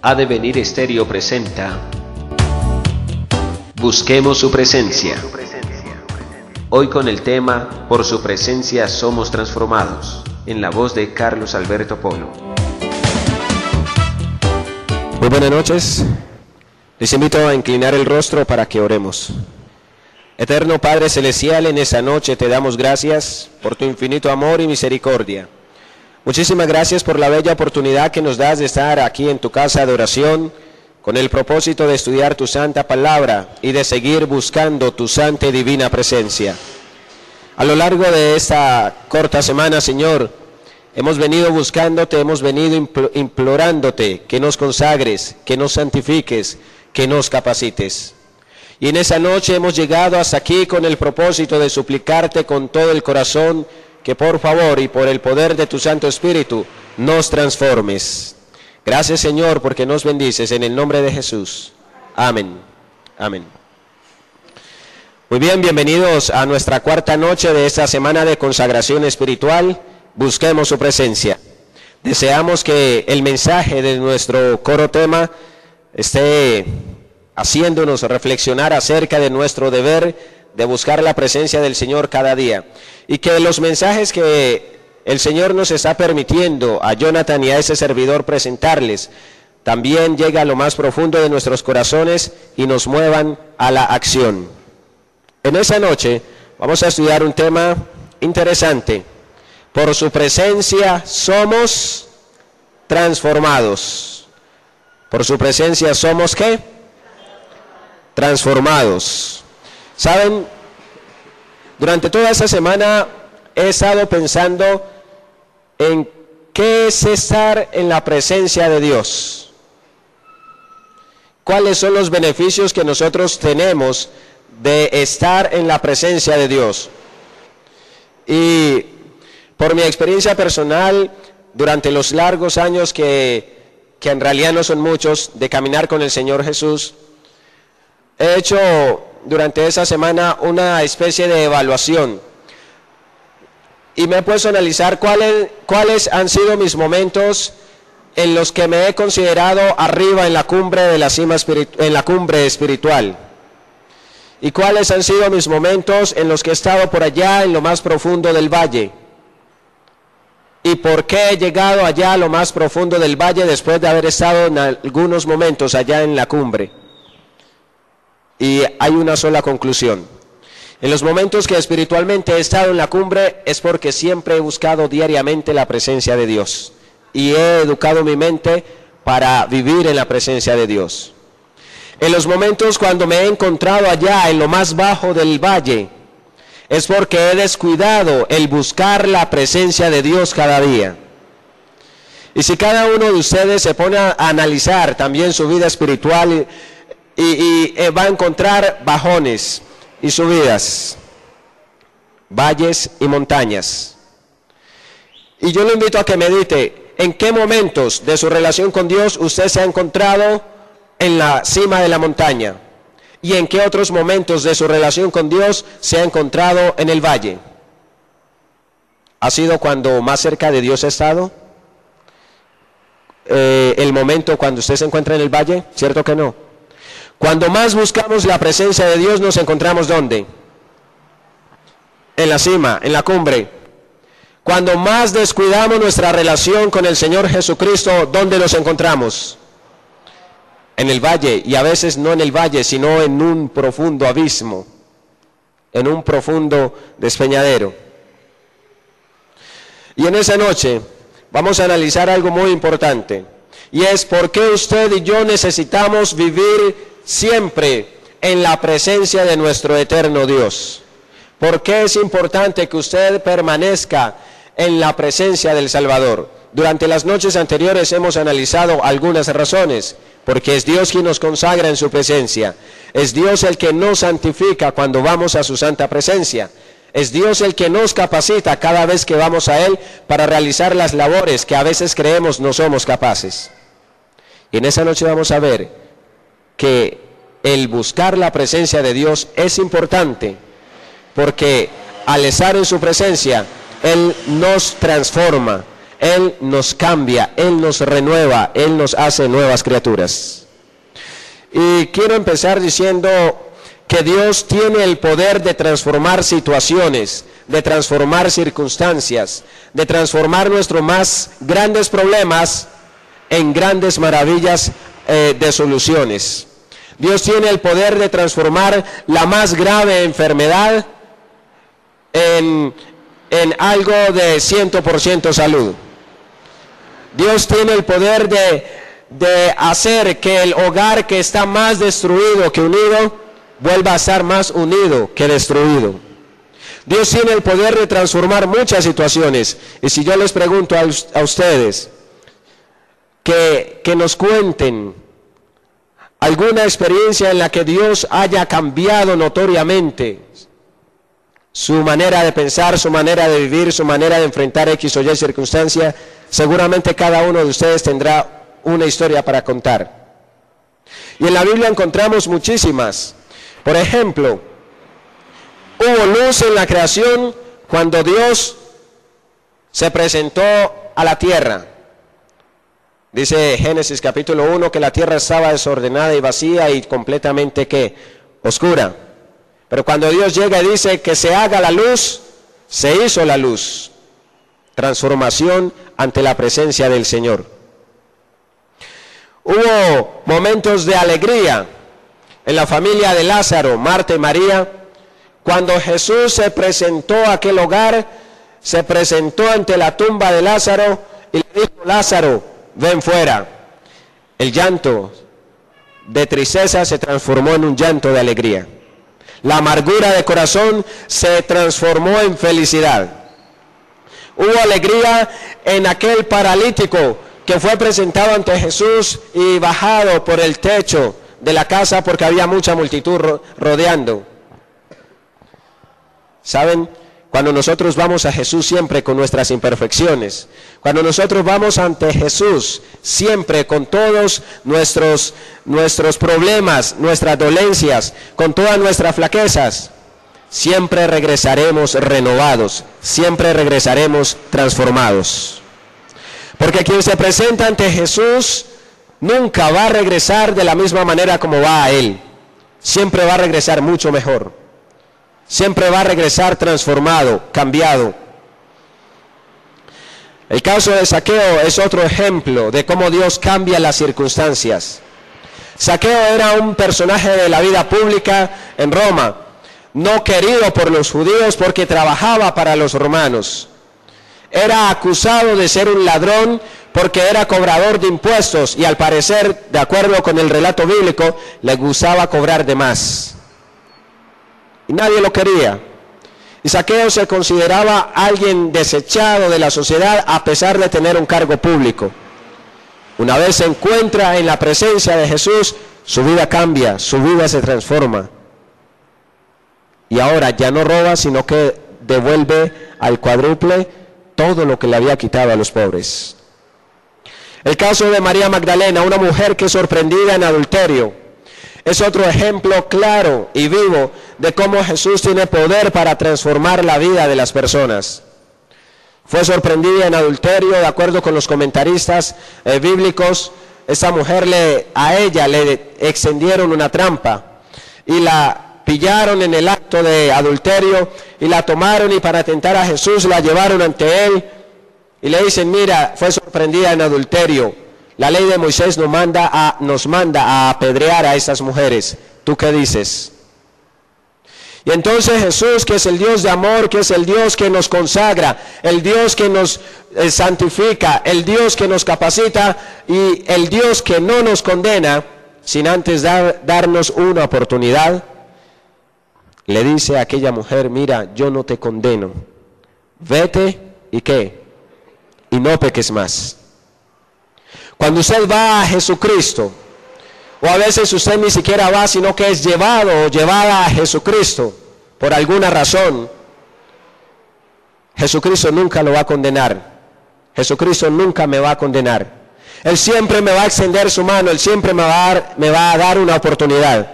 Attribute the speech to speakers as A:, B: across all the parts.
A: Ha de venir Estéreo presenta Busquemos su presencia. Hoy con el tema Por su presencia somos transformados, en la voz de Carlos Alberto Polo.
B: Muy buenas noches. Les invito a inclinar el rostro para que oremos. Eterno Padre Celestial, en esta noche te damos gracias por tu infinito amor y misericordia. Muchísimas gracias por la bella oportunidad que nos das de estar aquí en tu casa de oración con el propósito de estudiar tu santa palabra y de seguir buscando tu santa y divina presencia. A lo largo de esta corta semana, Señor, hemos venido buscándote, hemos venido implorándote que nos consagres, que nos santifiques, que nos capacites. Y en esa noche hemos llegado hasta aquí con el propósito de suplicarte con todo el corazón que por favor y por el poder de tu Santo Espíritu nos transformes. Gracias, Señor, porque nos bendices en el nombre de Jesús. Amén. Amén. Muy bien, bienvenidos a nuestra cuarta noche de esta semana de consagración espiritual. Busquemos su presencia. Deseamos que el mensaje de nuestro coro tema esté haciéndonos reflexionar acerca de nuestro deber de buscar la presencia del Señor cada día. Y que los mensajes que el Señor nos está permitiendo a Jonathan y a ese servidor presentarles, también llegue a lo más profundo de nuestros corazones y nos muevan a la acción. En esa noche vamos a estudiar un tema interesante. Por su presencia somos transformados. Por su presencia somos ¿qué? Transformados. ¿Saben? Durante toda esta semana he estado pensando en qué es estar en la presencia de Dios. ¿Cuáles son los beneficios que nosotros tenemos de estar en la presencia de Dios? Y por mi experiencia personal, durante los largos años que en realidad no son muchos, de caminar con el Señor Jesús, he hecho durante esa semana una especie de evaluación y me he puesto a analizar cuáles han sido mis momentos en los que me he considerado arriba en la cumbre de la cima en la cumbre espiritual, y cuáles han sido mis momentos en los que he estado por allá en lo más profundo del valle, y por qué he llegado allá a lo más profundo del valle después de haber estado en algunos momentos allá en la cumbre. Y hay una sola conclusión: en los momentos que espiritualmente he estado en la cumbre es porque siempre he buscado diariamente la presencia de Dios y he educado mi mente para vivir en la presencia de Dios. En los momentos cuando me he encontrado allá en lo más bajo del valle es porque he descuidado el buscar la presencia de Dios cada día. Y si cada uno de ustedes se pone a analizar también su vida espiritual y va a encontrar bajones y subidas, valles y montañas. Y yo lo invito a que medite en qué momentos de su relación con Dios usted se ha encontrado en la cima de la montaña y en qué otros momentos de su relación con Dios se ha encontrado en el valle. ¿Ha sido cuando más cerca de Dios ha estado? El momento cuando usted se encuentra en el valle, ¿cierto que no? Cuando más buscamos la presencia de Dios, nos encontramos ¿dónde? En la cima, en la cumbre. Cuando más descuidamos nuestra relación con el Señor Jesucristo, ¿dónde nos encontramos? En el valle, y a veces no en el valle, sino en un profundo abismo, en un profundo despeñadero. Y en esa noche vamos a analizar algo muy importante, y es por qué usted y yo necesitamos vivir siempre en la presencia de nuestro eterno Dios. ¿Por qué es importante que usted permanezca en la presencia del Salvador? Durante las noches anteriores hemos analizado algunas razones. Porque es Dios quien nos consagra en su presencia. Es Dios el que nos santifica cuando vamos a su santa presencia. Es Dios el que nos capacita cada vez que vamos a Él para realizar las labores que a veces creemos no somos capaces. Y en esa noche vamos a ver que el buscar la presencia de Dios es importante, porque al estar en su presencia, Él nos transforma, Él nos cambia, Él nos renueva, Él nos hace nuevas criaturas. Y quiero empezar diciendo que Dios tiene el poder de transformar situaciones, de transformar circunstancias, de transformar nuestros más grandes problemas en grandes maravillas de soluciones. Dios tiene el poder de transformar la más grave enfermedad en algo de 100% salud. Dios tiene el poder de hacer que el hogar que está más destruido que unido vuelva a estar más unido que destruido. Dios tiene el poder de transformar muchas situaciones. Y si yo les pregunto a ustedes que nos cuenten alguna experiencia en la que Dios haya cambiado notoriamente su manera de pensar, su manera de vivir, su manera de enfrentar X o Y circunstancia, seguramente cada uno de ustedes tendrá una historia para contar. Y en la Biblia encontramos muchísimas. Por ejemplo, hubo luz en la creación cuando Dios se presentó a la tierra. Dice Génesis capítulo 1 que la tierra estaba desordenada y vacía y completamente ¿qué? Oscura. Pero cuando Dios llega y dice que se haga la luz, se hizo la luz. Transformación ante la presencia del Señor. Hubo momentos de alegría en la familia de Lázaro, Marta y María. Cuando Jesús se presentó a aquel hogar, se presentó ante la tumba de Lázaro y le dijo: Lázaro, ven fuera. El llanto de tristeza se transformó en un llanto de alegría. La amargura de corazón se transformó en felicidad. Hubo alegría en aquel paralítico que fue presentado ante Jesús y bajado por el techo de la casa porque había mucha multitud rodeando. ¿Saben? Cuando nosotros vamos a Jesús siempre con nuestras imperfecciones, cuando nosotros vamos ante Jesús siempre con todos nuestros problemas, nuestras dolencias, con todas nuestras flaquezas, siempre regresaremos renovados, siempre regresaremos transformados. Porque quien se presenta ante Jesús nunca va a regresar de la misma manera como va a Él, siempre va a regresar mucho mejor. Siempre va a regresar transformado, cambiado. El caso de Zaqueo es otro ejemplo de cómo Dios cambia las circunstancias. Zaqueo era un personaje de la vida pública en Roma, no querido por los judíos porque trabajaba para los romanos. Era acusado de ser un ladrón porque era cobrador de impuestos y al parecer, de acuerdo con el relato bíblico, le gustaba cobrar de más. Y nadie lo quería. Y Zaqueo se consideraba alguien desechado de la sociedad a pesar de tener un cargo público. Una vez se encuentra en la presencia de Jesús, su vida cambia, su vida se transforma. Y ahora ya no roba, sino que devuelve al cuádruple todo lo que le había quitado a los pobres. El caso de María Magdalena, una mujer que es sorprendida en adulterio, es otro ejemplo claro y vivo de cómo Jesús tiene poder para transformar la vida de las personas. Fue sorprendida en adulterio, de acuerdo con los comentaristas bíblicos. Esta mujer a ella le extendieron una trampa y la pillaron en el acto de adulterio y la tomaron y para tentar a Jesús la llevaron ante Él y le dicen: mira, fue sorprendida en adulterio. La ley de Moisés nos manda a apedrear a estas mujeres. ¿Tú qué dices? Y entonces Jesús, que es el Dios de amor, que es el Dios que nos consagra, el Dios que nos santifica, el Dios que nos capacita y el Dios que no nos condena, sin antes darnos una oportunidad, le dice a aquella mujer: mira, yo no te condeno, vete y ¿qué? Y no peques más. Cuando usted va a Jesucristo, o a veces usted ni siquiera va, sino que es llevado o llevada a Jesucristo por alguna razón, Jesucristo nunca lo va a condenar. Jesucristo nunca me va a condenar. Él siempre me va a extender su mano, Él siempre me va a dar una oportunidad.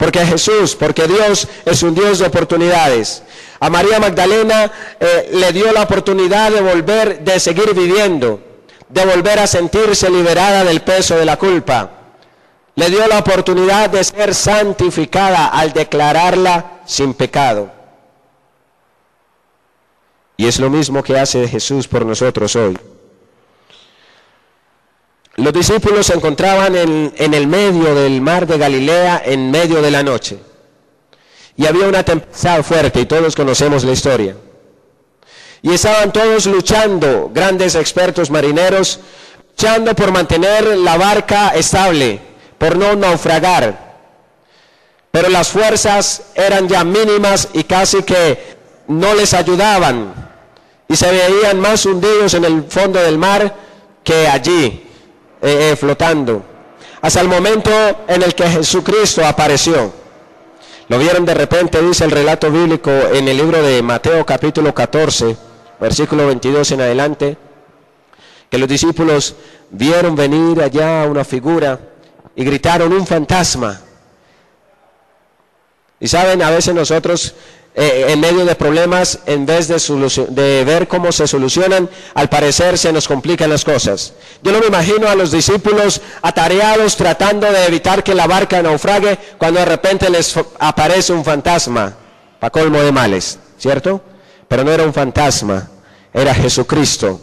B: Porque Dios es un Dios de oportunidades. A María Magdalena le dio la oportunidad de seguir viviendo, de volver a sentirse liberada del peso de la culpa. Le dio la oportunidad de ser santificada al declararla sin pecado. Y es lo mismo que hace Jesús por nosotros hoy. Los discípulos se encontraban en el medio del mar de Galilea, en medio de la noche. Y había una tempestad fuerte, y todos conocemos la historia. Y estaban todos luchando, grandes expertos marineros, luchando por mantener la barca estable, por no naufragar. Pero las fuerzas eran ya mínimas y casi que no les ayudaban. Y se veían más hundidos en el fondo del mar que allí, flotando. Hasta el momento en el que Jesucristo apareció. Lo vieron de repente, dice el relato bíblico en el libro de Mateo capítulo 14, versículo 22 en adelante, que los discípulos vieron venir allá una figura y gritaron: un fantasma. Y saben, a veces nosotros en medio de problemas, en vez de ver cómo se solucionan, al parecer se nos complican las cosas. Yo no me imagino a los discípulos atareados tratando de evitar que la barca naufrague, cuando de repente les aparece un fantasma, para colmo de males, ¿cierto? Pero no era un fantasma, era Jesucristo,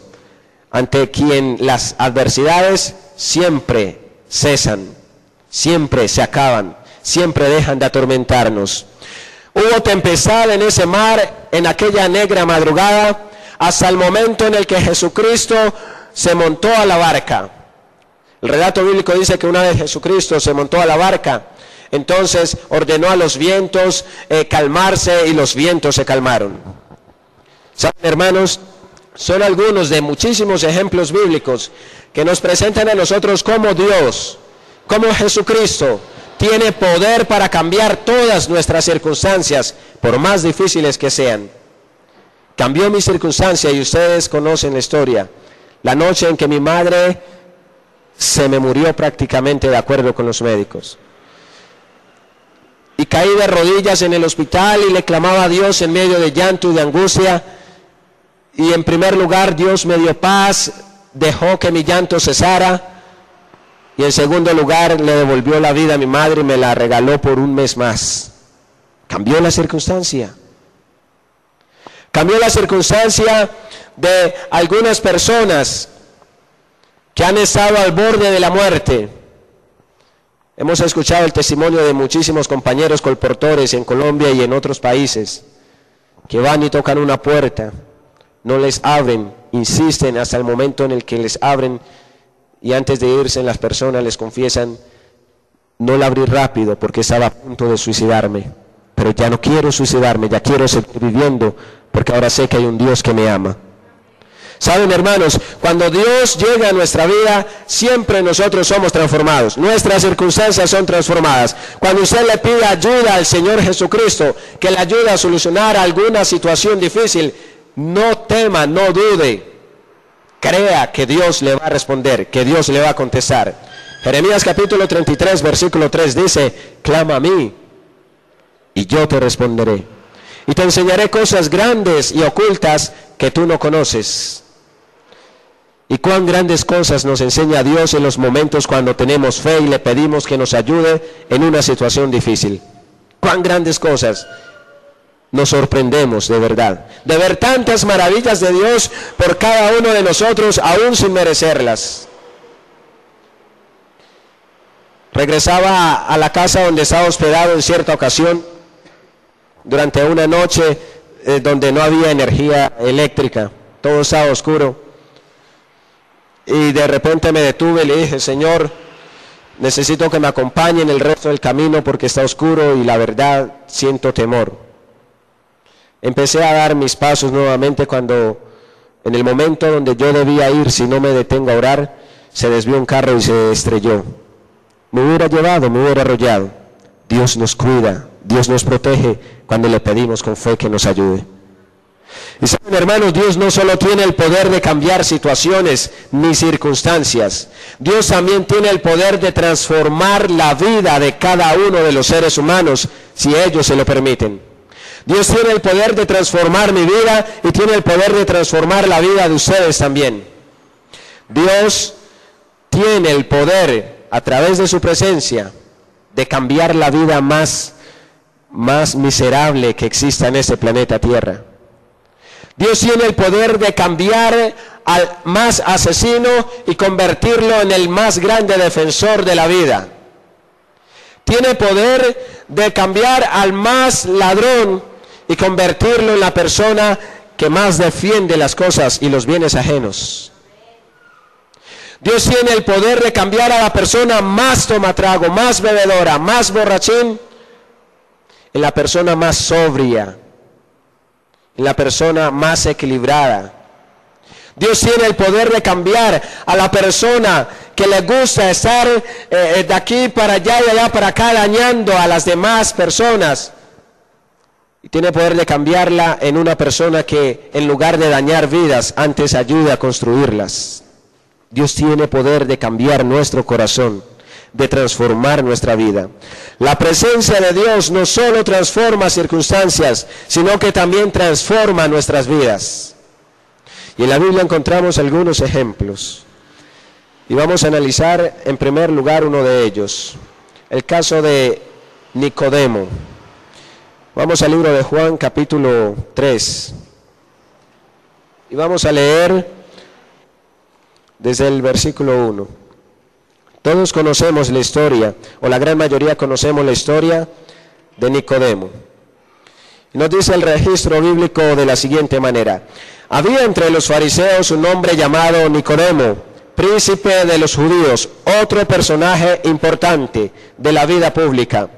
B: ante quien las adversidades siempre cesan, siempre se acaban, siempre dejan de atormentarnos. Hubo tempestad en ese mar, en aquella negra madrugada, hasta el momento en el que Jesucristo se montó a la barca. El relato bíblico dice que una vez Jesucristo se montó a la barca, entonces ordenó a los vientos calmarse, y los vientos se calmaron. ¿Saben, hermanos? Son algunos de muchísimos ejemplos bíblicos que nos presentan a nosotros cómo Dios, cómo Jesucristo tiene poder para cambiar todas nuestras circunstancias, por más difíciles que sean. Cambió mi circunstancia, y ustedes conocen la historia. La noche en que mi madre se me murió prácticamente, de acuerdo con los médicos. Y caí de rodillas en el hospital y le clamaba a Dios en medio de llanto y de angustia. Y en primer lugar, Dios me dio paz, dejó que mi llanto cesara. Y en segundo lugar, le devolvió la vida a mi madre y me la regaló por un mes más. Cambió la circunstancia. Cambió la circunstancia de algunas personas que han estado al borde de la muerte. Hemos escuchado el testimonio de muchísimos compañeros colportores en Colombia y en otros países, que van y tocan una puerta, no les abren, insisten hasta el momento en el que les abren. Y antes de irse, las personas les confiesan: no la abrí rápido porque estaba a punto de suicidarme, pero ya no quiero suicidarme, ya quiero seguir viviendo, porque ahora sé que hay un Dios que me ama. Saben, hermanos, cuando Dios llega a nuestra vida, siempre nosotros somos transformados, nuestras circunstancias son transformadas. Cuando usted le pide ayuda al Señor Jesucristo, que le ayude a solucionar alguna situación difícil, no tema, no dude. Crea que Dios le va a responder, que Dios le va a contestar. Jeremías capítulo 33, versículo 3 dice: clama a mí, y yo te responderé, y te enseñaré cosas grandes y ocultas que tú no conoces. Y cuán grandes cosas nos enseña Dios en los momentos cuando tenemos fe y le pedimos que nos ayude en una situación difícil. Cuán grandes cosas. Nos sorprendemos de verdad, de ver tantas maravillas de Dios por cada uno de nosotros, aún sin merecerlas. Regresaba a la casa donde estaba hospedado en cierta ocasión, durante una noche donde no había energía eléctrica, todo estaba oscuro. Y de repente me detuve y le dije: Señor, necesito que me acompañe en el resto del camino porque está oscuro y la verdad siento temor. Empecé a dar mis pasos nuevamente cuando, en el momento donde yo debía ir, si no me detengo a orar, se desvió un carro y se estrelló. Me hubiera llevado, me hubiera arrollado. Dios nos cuida, Dios nos protege cuando le pedimos con fe que nos ayude. Y saben, hermanos, Dios no solo tiene el poder de cambiar situaciones ni circunstancias, Dios también tiene el poder de transformar la vida de cada uno de los seres humanos, si ellos se lo permiten. Dios tiene el poder de transformar mi vida y tiene el poder de transformar la vida de ustedes también. Dios tiene el poder, a través de su presencia, de cambiar la vida más miserable que exista en este planeta Tierra. Dios tiene el poder de cambiar al más asesino y convertirlo en el más grande defensor de la vida. Tiene poder de cambiar al más ladrón y convertirlo en la persona que más defiende las cosas y los bienes ajenos. Dios tiene el poder de cambiar a la persona más tomatrago, más bebedora, más borrachín, en la persona más sobria, en la persona más equilibrada. Dios tiene el poder de cambiar a la persona que le gusta estar de aquí para allá y allá para acá dañando a las demás personas. Y tiene el poder de cambiarla en una persona que en lugar de dañar vidas, antes ayude a construirlas. Dios tiene poder de cambiar nuestro corazón, de transformar nuestra vida. La presencia de Dios no solo transforma circunstancias, sino que también transforma nuestras vidas. Y en la Biblia encontramos algunos ejemplos. Y vamos a analizar en primer lugar uno de ellos, el caso de Nicodemo. Vamos al libro de Juan, capítulo 3. Y vamos a leer desde el versículo 1. Todos conocemos la historia, o la gran mayoría conocemos la historia de Nicodemo. Y nos dice el registro bíblico de la siguiente manera. Había entre los fariseos un hombre llamado Nicodemo, príncipe de los judíos, otro personaje importante de la vida pública.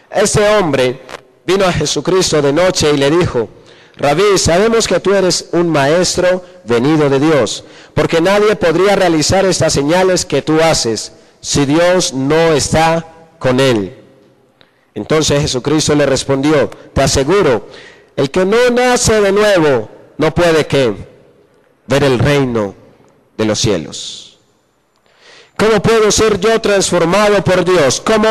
B: Este hombre vino a Jesucristo de noche y le dijo: Rabí, sabemos que tú eres un maestro venido de Dios, porque nadie podría realizar estas señales que tú haces si Dios no está con él. Entonces Jesucristo le respondió: te aseguro, el que no nace de nuevo no puede ¿qué? Ver el reino de los cielos. ¿Cómo puedo ser yo transformado por Dios? ¿Cómo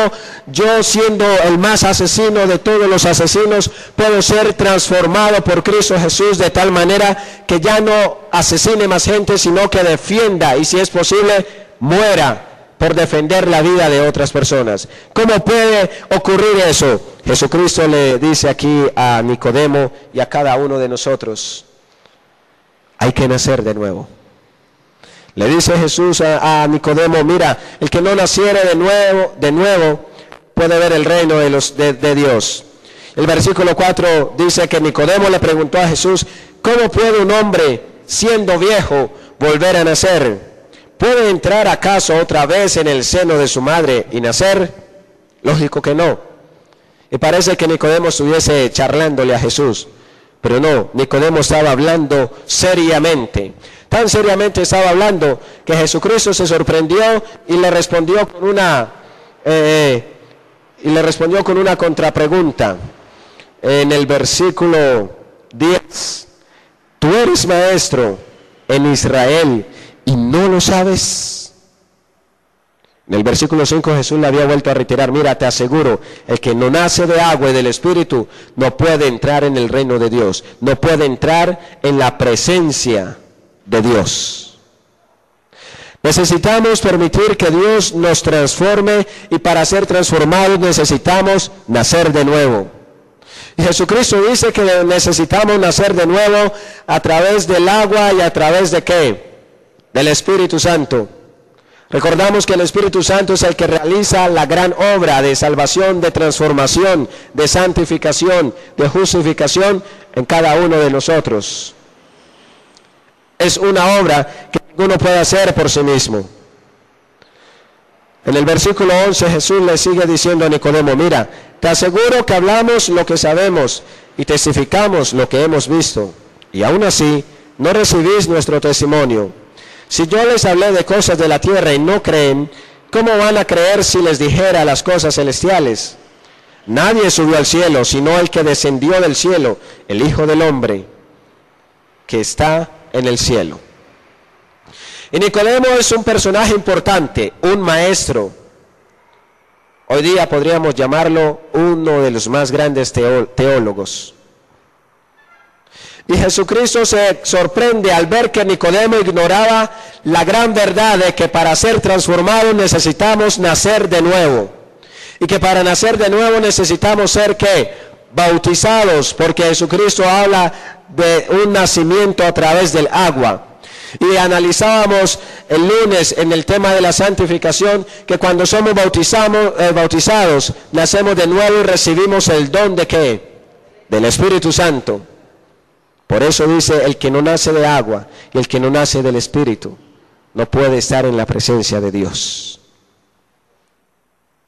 B: yo, siendo el más asesino de todos los asesinos, puedo ser transformado por Cristo Jesús de tal manera que ya no asesine más gente, sino que defienda y, si es posible, muera por defender la vida de otras personas? ¿Cómo puede ocurrir eso? Jesucristo le dice aquí a Nicodemo y a cada uno de nosotros: hay que nacer de nuevo. Le dice Jesús a Nicodemo: mira, el que no naciere de nuevo puede ver el reino de Dios. El versículo 4 dice que Nicodemo le preguntó a Jesús: ¿cómo puede un hombre, siendo viejo, volver a nacer? ¿Puede entrar acaso otra vez en el seno de su madre y nacer? Lógico que no. Y parece que Nicodemo estuviese charlándole a Jesús, pero no, Nicodemo estaba hablando seriamente. Tan seriamente estaba hablando que Jesucristo se sorprendió y le respondió con una contrapregunta. En el versículo 10, ¿tú eres maestro en Israel y no lo sabes? En el versículo 5 Jesús le había vuelto a reiterar: mira, te aseguro, el que no nace de agua y del Espíritu no puede entrar en el reino de Dios, no puede entrar en la presencia de Dios. Necesitamos permitir que Dios nos transforme, y para ser transformados necesitamos nacer de nuevo. Y Jesucristo dice que necesitamos nacer de nuevo a través del agua y a través de ¿qué? Del Espíritu Santo. Recordamos que el Espíritu Santo es el que realiza la gran obra de salvación, de transformación, de santificación, de justificación en cada uno de nosotros. Es una obra que ninguno puede hacer por sí mismo. En el versículo 11 Jesús le sigue diciendo a Nicodemo: mira, te aseguro que hablamos lo que sabemos y testificamos lo que hemos visto, y aún así no recibís nuestro testimonio. Si yo les hablé de cosas de la tierra y no creen, ¿cómo van a creer si les dijera las cosas celestiales? Nadie subió al cielo, sino el que descendió del cielo, el Hijo del Hombre. que está en el cielo. Y Nicodemo es un personaje importante, un maestro. Hoy día podríamos llamarlo uno de los más grandes teólogos. Y Jesucristo se sorprende al ver que Nicodemo ignoraba la gran verdad de que para ser transformados necesitamos nacer de nuevo. Y que para nacer de nuevo necesitamos ser ¿qué? Bautizados, porque Jesucristo habla de un nacimiento a través del agua. Y analizábamos el lunes en el tema de la santificación que cuando somos bautizados, nacemos de nuevo y recibimos el don de ¿qué? Del Espíritu Santo. Por eso dice, el que no nace de agua y el que no nace del Espíritu no puede estar en la presencia de Dios.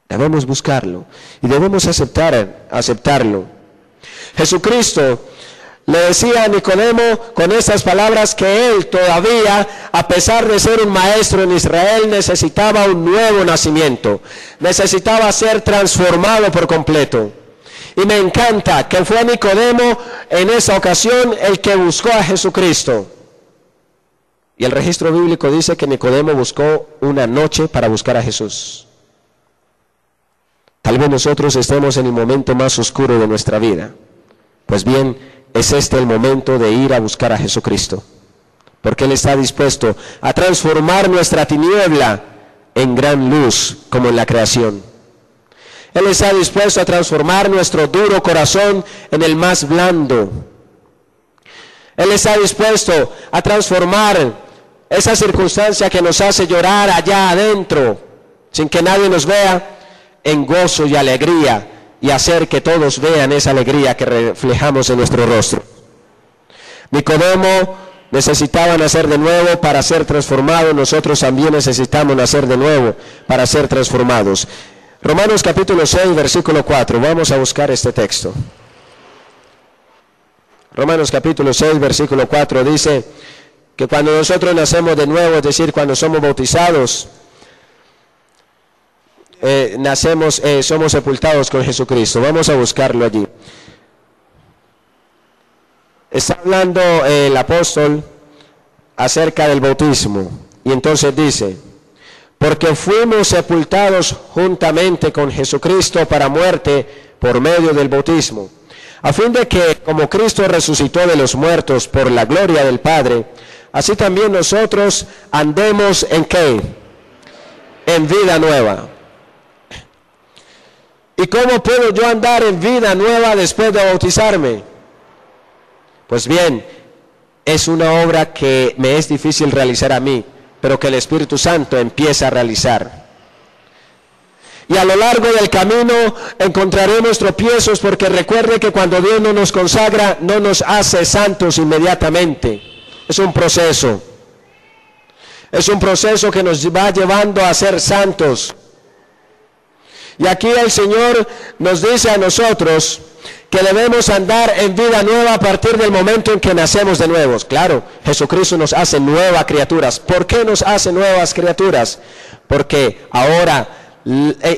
B: Debemos buscarlo y debemos aceptarlo. Jesucristo le decía a Nicodemo con estas palabras que él todavía, a pesar de ser un maestro en Israel, necesitaba un nuevo nacimiento, necesitaba ser transformado por completo. Y me encanta que fue Nicodemo en esa ocasión el que buscó a Jesucristo. Y el registro bíblico dice que Nicodemo buscó una noche para buscar a Jesús. Tal vez nosotros estemos en el momento más oscuro de nuestra vida. Pues bien, es este el momento de ir a buscar a Jesucristo. Porque Él está dispuesto a transformar nuestra tiniebla en gran luz, como en la creación. Él está dispuesto a transformar nuestro duro corazón en el más blando. Él está dispuesto a transformar esa circunstancia que nos hace llorar allá adentro, sin que nadie nos vea, en gozo y alegría, y hacer que todos vean esa alegría que reflejamos en nuestro rostro. Nicodemo necesitaba nacer de nuevo para ser transformado. Nosotros también necesitamos nacer de nuevo para ser transformados. Romanos capítulo 6, versículo 4. Vamos a buscar este texto. Romanos capítulo 6, versículo 4 dice que cuando nosotros nacemos de nuevo, es decir, cuando somos bautizados, somos sepultados con Jesucristo. Vamos a buscarlo allí. Está hablando el apóstol acerca del bautismo. Y entonces dice: porque fuimos sepultados juntamente con Jesucristo para muerte por medio del bautismo, a fin de que, como Cristo resucitó de los muertos por la gloria del Padre, así también nosotros andemos en ¿qué? En vida nueva. ¿Y cómo puedo yo andar en vida nueva después de bautizarme? Pues bien, es una obra que me es difícil realizar a mí, pero que el Espíritu Santo empieza a realizar. Y a lo largo del camino encontraremos tropiezos, porque recuerde que cuando Dios no nos consagra, no nos hace santos inmediatamente. Es un proceso. Es un proceso que nos va llevando a ser santos. Y aquí el Señor nos dice a nosotros que debemos andar en vida nueva a partir del momento en que nacemos de nuevos. Claro, Jesucristo nos hace nuevas criaturas. ¿Por qué nos hace nuevas criaturas? Porque ahora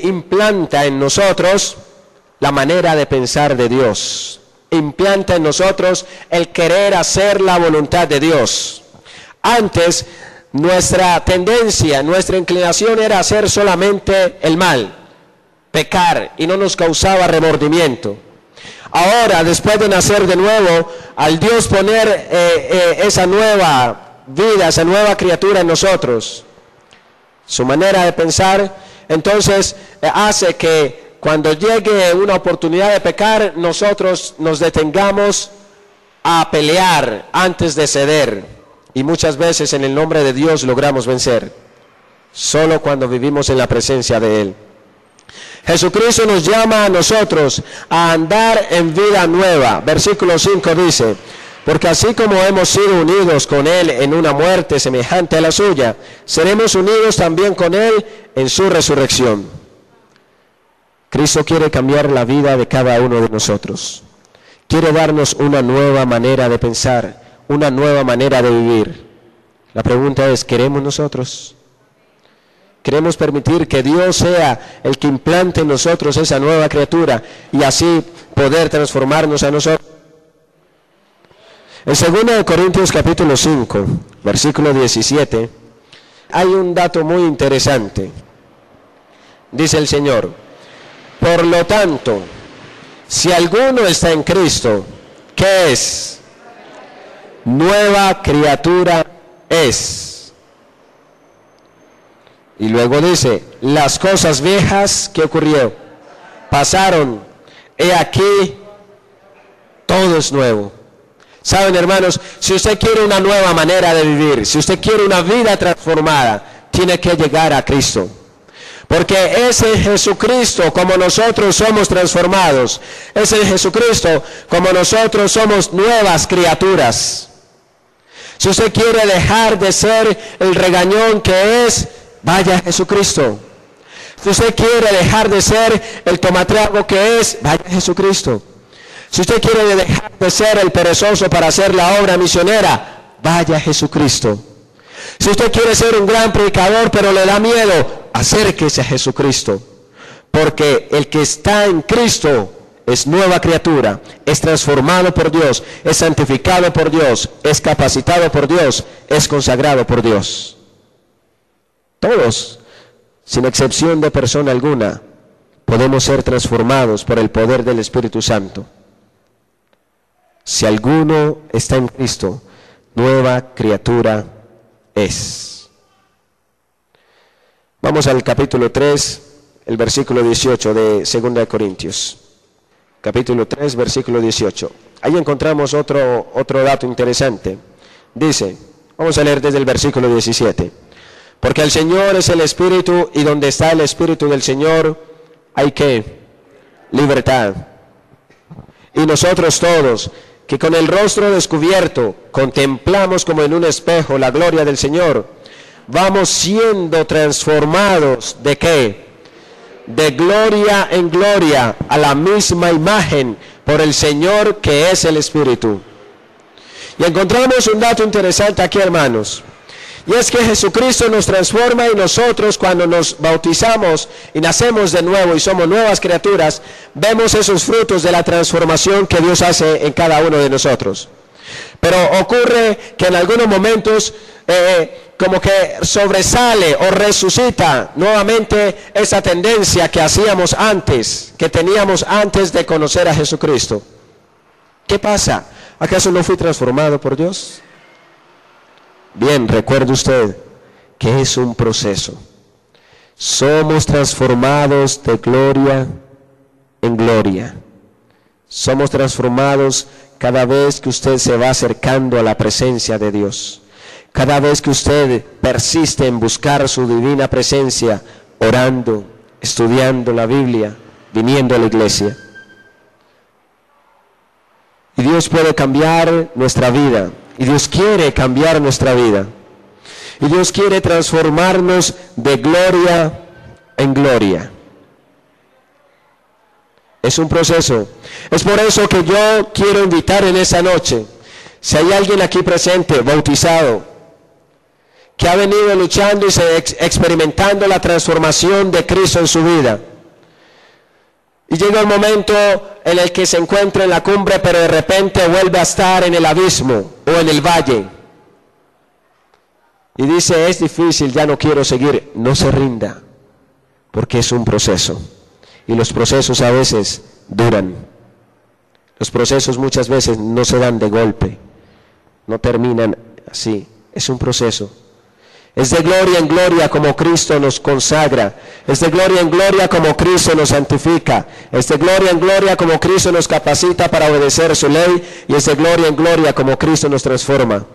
B: implanta en nosotros la manera de pensar de Dios. Implanta en nosotros el querer hacer la voluntad de Dios. Antes, nuestra tendencia, nuestra inclinación era hacer solamente el mal, pecar, y no nos causaba remordimiento. Ahora, después de nacer de nuevo, al Dios poner esa nueva vida, esa nueva criatura en nosotros, su manera de pensar, entonces hace que cuando llegue una oportunidad de pecar, nosotros nos detengamos a pelear antes de ceder. Y muchas veces en el nombre de Dios logramos vencer, solo cuando vivimos en la presencia de Él. Jesucristo nos llama a nosotros a andar en vida nueva. Versículo 5 dice: porque así como hemos sido unidos con Él en una muerte semejante a la suya, seremos unidos también con Él en su resurrección. Cristo quiere cambiar la vida de cada uno de nosotros. Quiere darnos una nueva manera de pensar, una nueva manera de vivir. La pregunta es, ¿queremos nosotros? Queremos permitir que Dios sea el que implante en nosotros esa nueva criatura y así poder transformarnos a nosotros. En 2 Corintios capítulo 5, versículo 17, hay un dato muy interesante. Dice el Señor: por lo tanto, si alguno está en Cristo, ¿qué es? Nueva criatura es. Y luego dice: las cosas viejas, ¿qué ocurrió? Pasaron, he aquí, todo es nuevo. Saben, hermanos, si usted quiere una nueva manera de vivir, si usted quiere una vida transformada, tiene que llegar a Cristo. Porque es en Jesucristo como nosotros somos transformados. Es en Jesucristo como nosotros somos nuevas criaturas. Si usted quiere dejar de ser el regañón que es, vaya a Jesucristo. Si usted quiere dejar de ser el tomatrago que es, vaya a Jesucristo. Si usted quiere dejar de ser el perezoso para hacer la obra misionera, vaya a Jesucristo. Si usted quiere ser un gran predicador pero le da miedo, acérquese a Jesucristo. Porque el que está en Cristo es nueva criatura, es transformado por Dios, es santificado por Dios, es capacitado por Dios, es consagrado por Dios. Todos, sin excepción de persona alguna, podemos ser transformados por el poder del Espíritu Santo. Si alguno está en Cristo, nueva criatura es. Vamos al capítulo 3, el versículo 18 de 2 Corintios. Capítulo 3, versículo 18. Ahí encontramos otro dato interesante. Dice, vamos a leer desde el versículo 17. Porque el Señor es el Espíritu, y donde está el Espíritu del Señor, hay ¿qué? Libertad. Y nosotros todos, que con el rostro descubierto contemplamos como en un espejo la gloria del Señor, vamos siendo transformados ¿de qué? De gloria en gloria a la misma imagen por el Señor que es el Espíritu. Y encontramos un dato interesante aquí, hermanos. Y es que Jesucristo nos transforma, y nosotros cuando nos bautizamos y nacemos de nuevo y somos nuevas criaturas, vemos esos frutos de la transformación que Dios hace en cada uno de nosotros. Pero ocurre que en algunos momentos como que sobresale o resucita nuevamente esa tendencia que hacíamos antes, que teníamos antes de conocer a Jesucristo. ¿Qué pasa? ¿Acaso no fui transformado por Dios? Bien, recuerde usted que es un proceso. Somos transformados de gloria en gloria. Somos transformados cada vez que usted se va acercando a la presencia de Dios. Cada vez que usted persiste en buscar su divina presencia, orando, estudiando la Biblia, viniendo a la iglesia. Y Dios puede cambiar nuestra vida. Y Dios quiere cambiar nuestra vida. Y Dios quiere transformarnos de gloria en gloria. Es un proceso. Es por eso que yo quiero invitar en esa noche, si hay alguien aquí presente, bautizado, que ha venido luchando y experimentando la transformación de Cristo en su vida, y llega el momento en el que se encuentra en la cumbre, pero de repente vuelve a estar en el abismo o en el valle, y dice, es difícil, ya no quiero seguir. No se rinda, porque es un proceso, y los procesos a veces duran. Los procesos muchas veces no se dan de golpe, no terminan así, es un proceso. Es de gloria en gloria como Cristo nos consagra. Es de gloria en gloria como Cristo nos santifica. Es de gloria en gloria como Cristo nos capacita para obedecer su ley. Y es de gloria en gloria como Cristo nos transforma.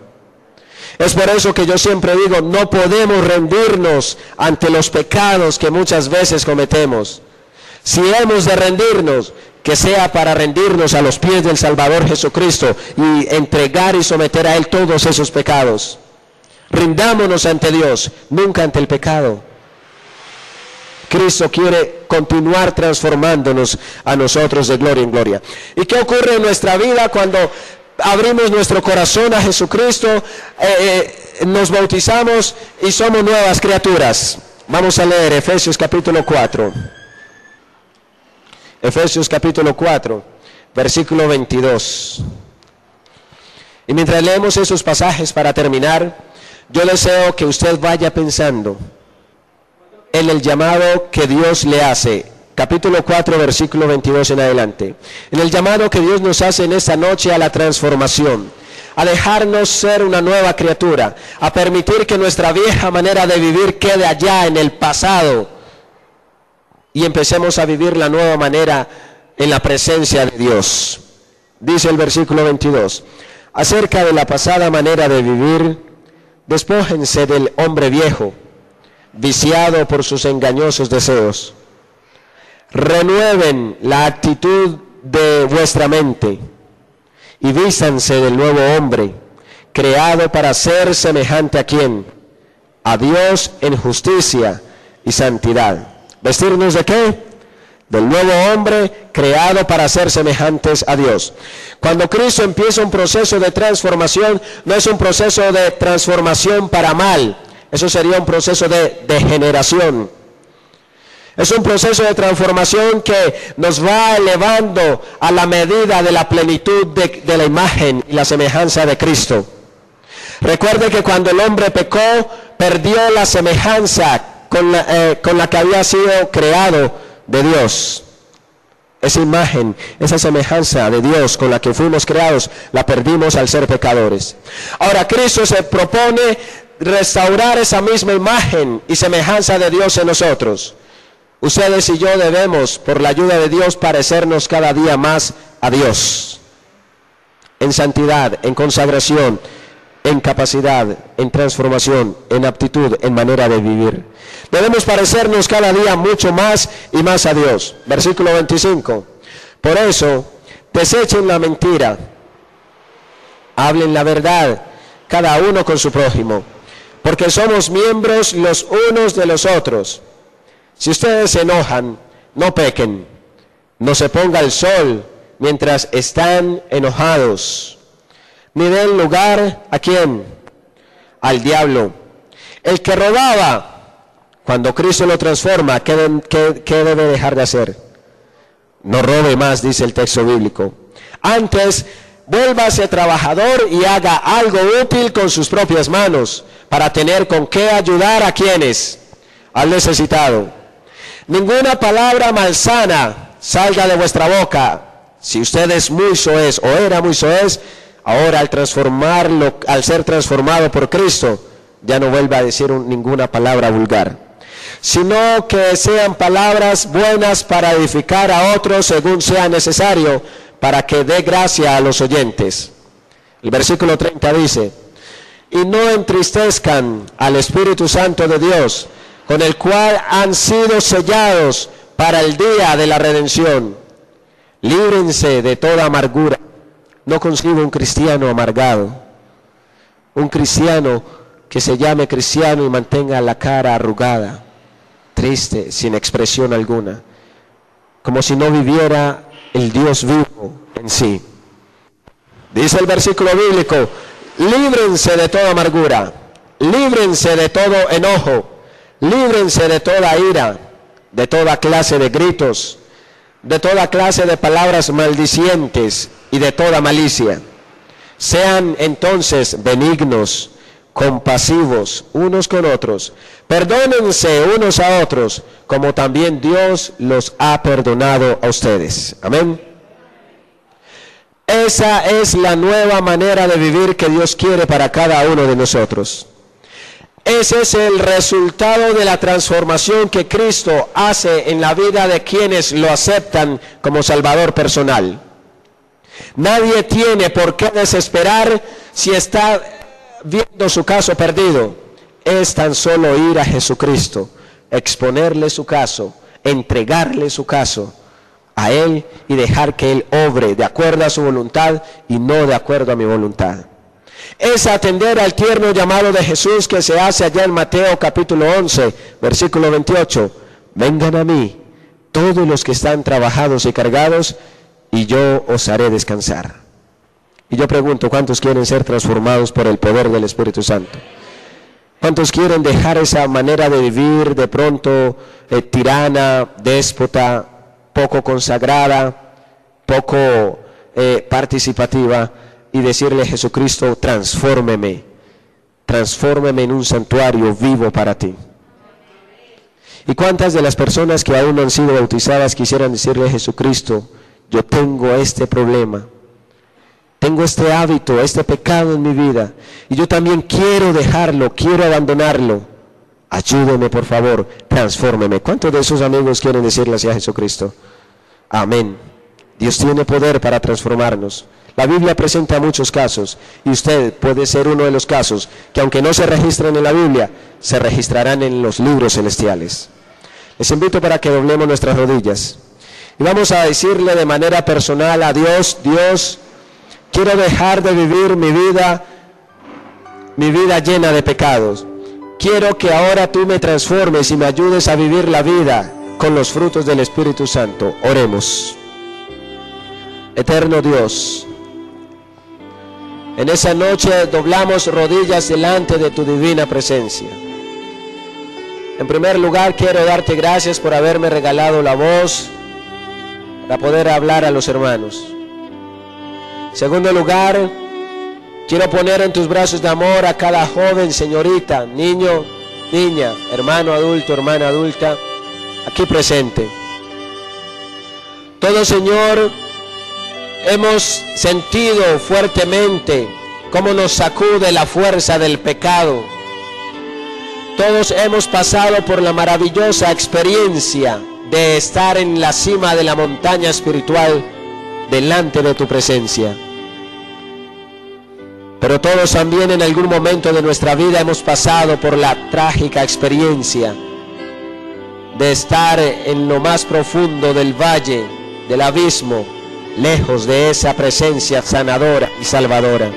B: Es por eso que yo siempre digo, no podemos rendirnos ante los pecados que muchas veces cometemos. Si hemos de rendirnos, que sea para rendirnos a los pies del Salvador Jesucristo y entregar y someter a Él todos esos pecados. Rindámonos ante Dios, nunca ante el pecado. Cristo quiere continuar transformándonos a nosotros de gloria en gloria. ¿Y qué ocurre en nuestra vida cuando abrimos nuestro corazón a Jesucristo, nos bautizamos y somos nuevas criaturas? Vamos a leer Efesios capítulo 4. Efesios capítulo 4, versículo 22. Y mientras leemos esos pasajes para terminar, yo deseo que usted vaya pensando en el llamado que Dios le hace. Capítulo 4, versículo 22 en adelante. En el llamado que Dios nos hace en esta noche a la transformación, a dejarnos ser una nueva criatura, a permitir que nuestra vieja manera de vivir quede allá en el pasado y empecemos a vivir la nueva manera en la presencia de Dios. Dice el versículo 22, acerca de la pasada manera de vivir, despójense del hombre viejo, viciado por sus engañosos deseos. Renueven la actitud de vuestra mente y vístanse del nuevo hombre, creado para ser semejante a ¿quién? A Dios en justicia y santidad. ¿Vestirnos de qué? Del nuevo hombre creado para ser semejantes a Dios. Cuando Cristo empieza un proceso de transformación, no es un proceso de transformación para mal, eso sería un proceso de degeneración. Es un proceso de transformación que nos va elevando a la medida de la plenitud de la imagen y la semejanza de Cristo. Recuerde que cuando el hombre pecó, perdió la semejanza con la que había sido creado de Dios. Esa imagen, esa semejanza de Dios con la que fuimos creados, la perdimos al ser pecadores. Ahora Cristo se propone restaurar esa misma imagen y semejanza de Dios en nosotros. Ustedes y yo debemos, por la ayuda de Dios, parecernos cada día más a Dios. En santidad, en consagración, en capacidad, en transformación, en aptitud, en manera de vivir. Debemos parecernos cada día mucho más y más a Dios. Versículo 25. Por eso, desechen la mentira, hablen la verdad, cada uno con su prójimo, porque somos miembros los unos de los otros. Si ustedes se enojan, no pequen, no se ponga el sol mientras están enojados, ni den lugar ¿a quién? Al diablo. El que robaba, cuando Cristo lo transforma, ¿qué debe dejar de hacer? No robe más, dice el texto bíblico. Antes, vuélvase trabajador y haga algo útil con sus propias manos, para tener con qué ayudar a quienes, al necesitado. Ninguna palabra malsana salga de vuestra boca. Si usted es muy soez o era muy soez, ahora al ser transformado por Cristo, ya no vuelva a decir ninguna palabra vulgar, sino que sean palabras buenas para edificar a otros según sea necesario, para que dé gracia a los oyentes. El versículo 30 dice, y no entristezcan al Espíritu Santo de Dios, con el cual han sido sellados para el día de la redención. Líbrense de toda amargura. No concibo un cristiano amargado, un cristiano que se llame cristiano y mantenga la cara arrugada, triste, sin expresión alguna, como si no viviera el Dios vivo en sí. Dice el versículo bíblico, líbrense de toda amargura, líbrense de todo enojo, líbrense de toda ira, de toda clase de gritos, de toda clase de palabras maldicientes y de toda malicia. Sean entonces benignos, compasivos unos con otros, perdónense unos a otros, como también Dios los ha perdonado a ustedes. Amén. Esa es la nueva manera de vivir que Dios quiere para cada uno de nosotros. Ese es el resultado de la transformación que Cristo hace en la vida de quienes lo aceptan como Salvador personal. Nadie tiene por qué desesperar si está viendo su caso perdido. Es tan solo ir a Jesucristo, exponerle su caso, entregarle su caso a Él y dejar que Él obre de acuerdo a su voluntad y no de acuerdo a mi voluntad. Es atender al tierno llamado de Jesús que se hace allá en Mateo capítulo 11, versículo 28. Vengan a mí, todos los que están trabajados y cargados, y yo os haré descansar. Y yo pregunto, ¿cuántos quieren ser transformados por el poder del Espíritu Santo? ¿Cuántos quieren dejar esa manera de vivir de pronto tirana, déspota, poco consagrada, poco participativa, y decirle: Jesucristo, transfórmeme en un santuario vivo para ti. ¿Y cuántas de las personas que aún no han sido bautizadas quisieran decirle: Jesucristo, yo tengo este problema, tengo este hábito, este pecado en mi vida, y yo también quiero dejarlo, quiero abandonarlo? Ayúdeme, por favor, transfórmeme. ¿Cuántos de esos amigos quieren decirle así a Jesucristo? Amén. Dios tiene poder para transformarnos. La Biblia presenta muchos casos, y usted puede ser uno de los casos que, aunque no se registren en la Biblia, se registrarán en los libros celestiales. Les invito para que doblemos nuestras rodillas y vamos a decirle de manera personal a Dios: Dios, quiero dejar de vivir mi vida llena de pecados. Quiero que ahora tú me transformes y me ayudes a vivir la vida con los frutos del Espíritu Santo. Oremos. Eterno Dios, en esa noche doblamos rodillas delante de tu divina presencia. En primer lugar, quiero darte gracias por haberme regalado la voz para poder hablar a los hermanos. En segundo lugar, quiero poner en tus brazos de amor a cada joven, señorita, niño, niña, hermano adulto, hermana adulta, aquí presente. Todos, Señor, hemos sentido fuertemente cómo nos sacude la fuerza del pecado. Todos hemos pasado por la maravillosa experiencia de estar en la cima de la montaña espiritual delante de tu presencia. Pero todos también en algún momento de nuestra vida hemos pasado por la trágica experiencia de estar en lo más profundo del valle, del abismo, lejos de esa presencia sanadora y salvadora.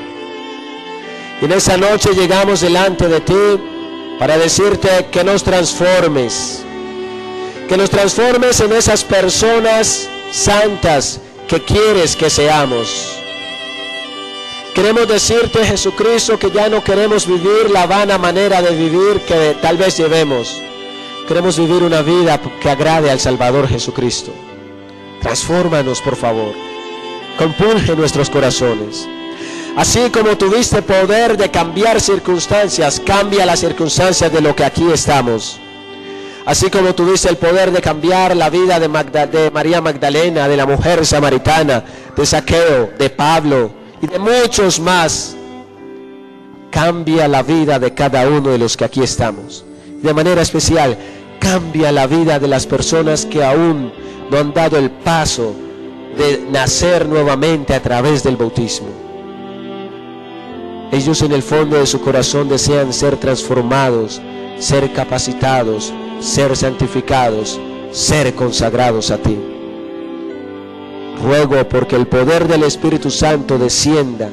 B: Y en esa noche llegamos delante de ti para decirte que nos transformes en esas personas santas que quieres que seamos. Queremos decirte, Jesucristo, que ya no queremos vivir la vana manera de vivir que tal vez llevemos. Queremos vivir una vida que agrade al Salvador Jesucristo. Transfórmanos, por favor. Compunge nuestros corazones. Así como tuviste poder de cambiar circunstancias, cambia las circunstancias de lo que aquí estamos. Así como tuviste el poder de cambiar la vida de María Magdalena, de la mujer samaritana, de Zaqueo, de Pablo y de muchos más, cambia la vida de cada uno de los que aquí estamos. De manera especial, cambia la vida de las personas que aún no han dado el paso de nacer nuevamente a través del bautismo. Ellos en el fondo de su corazón desean ser transformados, ser capacitados, ser santificados, ser consagrados a ti. Ruego porque el poder del Espíritu Santo descienda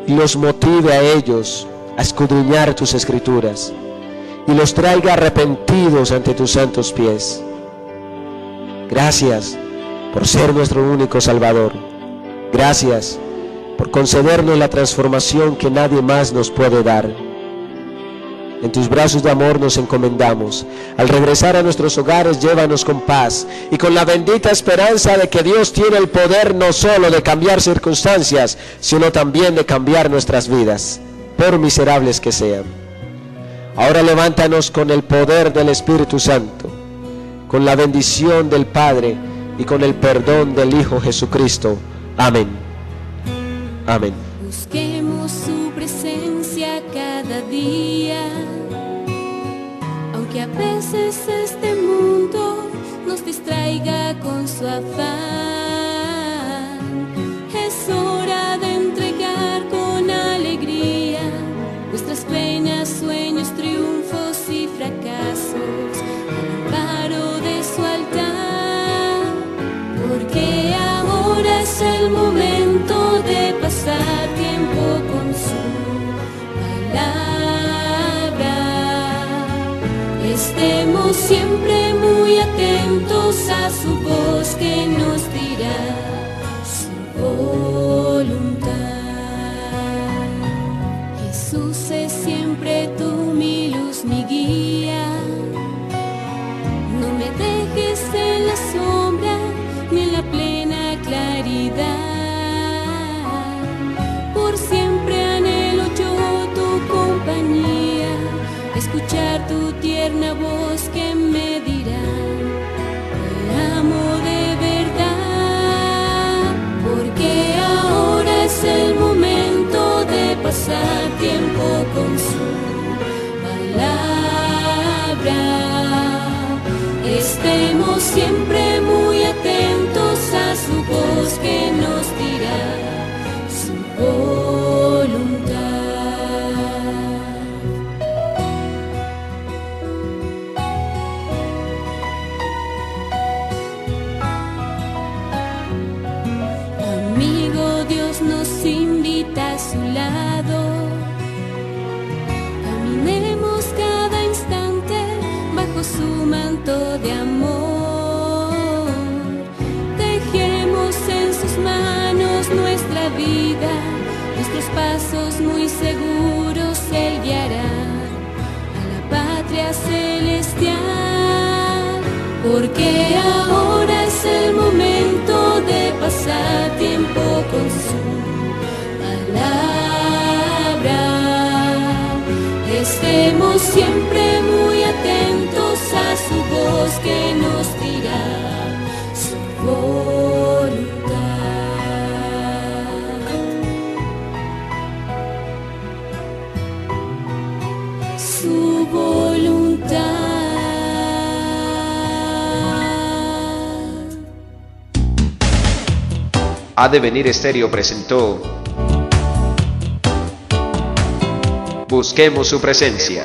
B: y los motive a ellos a escudriñar tus escrituras y los traiga arrepentidos ante tus santos pies. Gracias por ser nuestro único Salvador. Gracias por concedernos la transformación que nadie más nos puede dar. En tus brazos de amor nos encomendamos. Al regresar a nuestros hogares, llévanos con paz y con la bendita esperanza de que Dios tiene el poder no solo de cambiar circunstancias, sino también de cambiar nuestras vidas, por miserables que sean. Ahora levántanos con el poder del Espíritu Santo, con la bendición del Padre y con el perdón del Hijo Jesucristo. Amén. Amén.
C: Busquemos su presencia cada día, aunque a veces este mundo nos distraiga con su afán. Es hora de entregar con alegría nuestras penas, sueños, triunfos y fracasos al amparo de su altar, porque ahora es el momento de pasar tiempo con su palabra. Estemos siempre muy atentos a su voz que nos dirá su voluntad. Jesús es siempre tú, mi luz, mi guía. No me dejes en la sombra ni en la plena claridad. Estemos siempre muy atentos a su voz que nos dirá su voluntad. Amigo, Dios nos invita a su lado. Caminemos cada instante bajo su manto de amor. Dejemos en sus manos nuestra vida, nuestros pasos muy seguros Él guiará a la patria celestial. Porque ahora es el momento de pasar tiempo con su palabra. Estemos siempre muy atentos a su voz que nos dirá su voluntad. Su voluntad.
A: Ha de venir Estéreo presentó Busquemos su presencia.